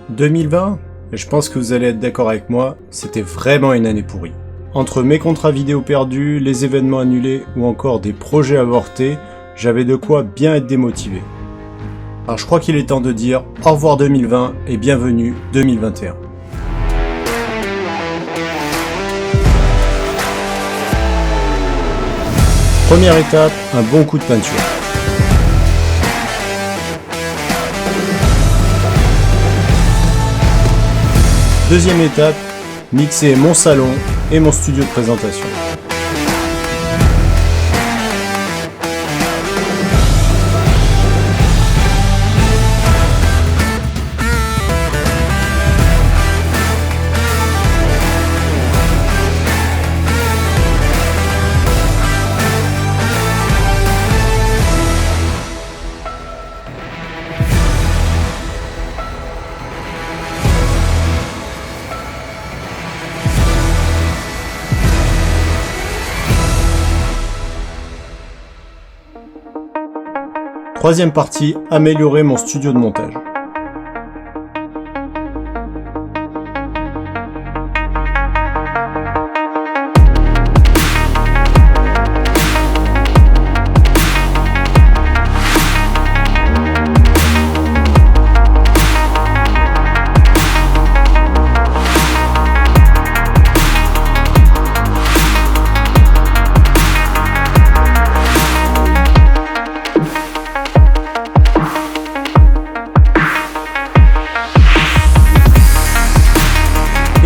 2020, et je pense que vous allez être d'accord avec moi, c'était vraiment une année pourrie. Entre mes contrats vidéo perdus, les événements annulés ou encore des projets avortés, j'avais de quoi bien être démotivé. Alors je crois qu'il est temps de dire au revoir 2020 et bienvenue 2021. Première étape, un bon coup de peinture. Deuxième étape, mixer mon salon et mon studio de présentation. Troisième partie, améliorer mon studio de montage.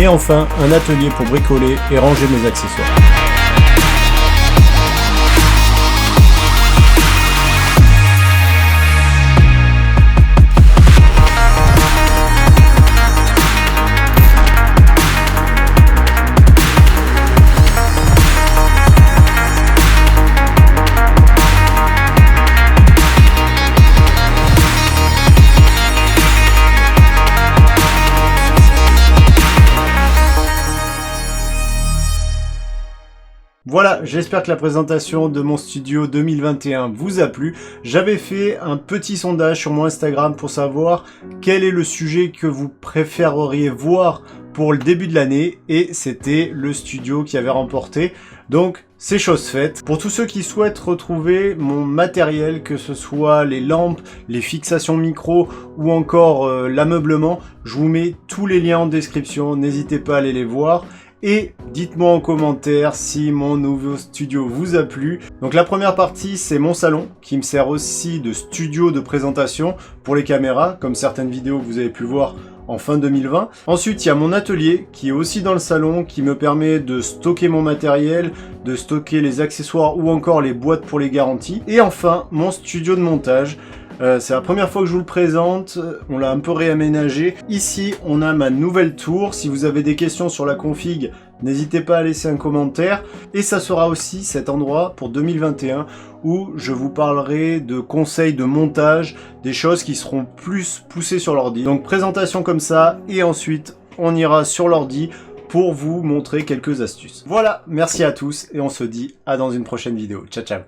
Et enfin, un atelier pour bricoler et ranger mes accessoires. Voilà, j'espère que la présentation de mon studio 2021 vous a plu. J'avais fait un petit sondage sur mon Instagram pour savoir quel est le sujet que vous préféreriez voir pour le début de l'année et c'était le studio qui avait remporté. Donc c'est chose faite. Pour tous ceux qui souhaitent retrouver mon matériel, que ce soit les lampes, les fixations micro ou encore l'ameublement, je vous mets tous les liens en description, n'hésitez pas à aller les voir. Et dites-moi en commentaire si mon nouveau studio vous a plu. Donc la première partie, c'est mon salon qui me sert aussi de studio de présentation pour les caméras, comme certaines vidéos que vous avez pu voir en fin 2020. Ensuite, il y a mon atelier qui est aussi dans le salon, qui me permet de stocker mon matériel, de stocker les accessoires ou encore les boîtes pour les garanties. Et enfin, mon studio de montage. C'est la première fois que je vous le présente, on l'a un peu réaménagé. Ici, on a ma nouvelle tour. Si vous avez des questions sur la config, n'hésitez pas à laisser un commentaire. Et ça sera aussi cet endroit pour 2021 où je vous parlerai de conseils de montage, des choses qui seront plus poussées sur l'ordi. Donc présentation comme ça, et ensuite on ira sur l'ordi pour vous montrer quelques astuces. Voilà, merci à tous et on se dit à dans une prochaine vidéo. Ciao, ciao.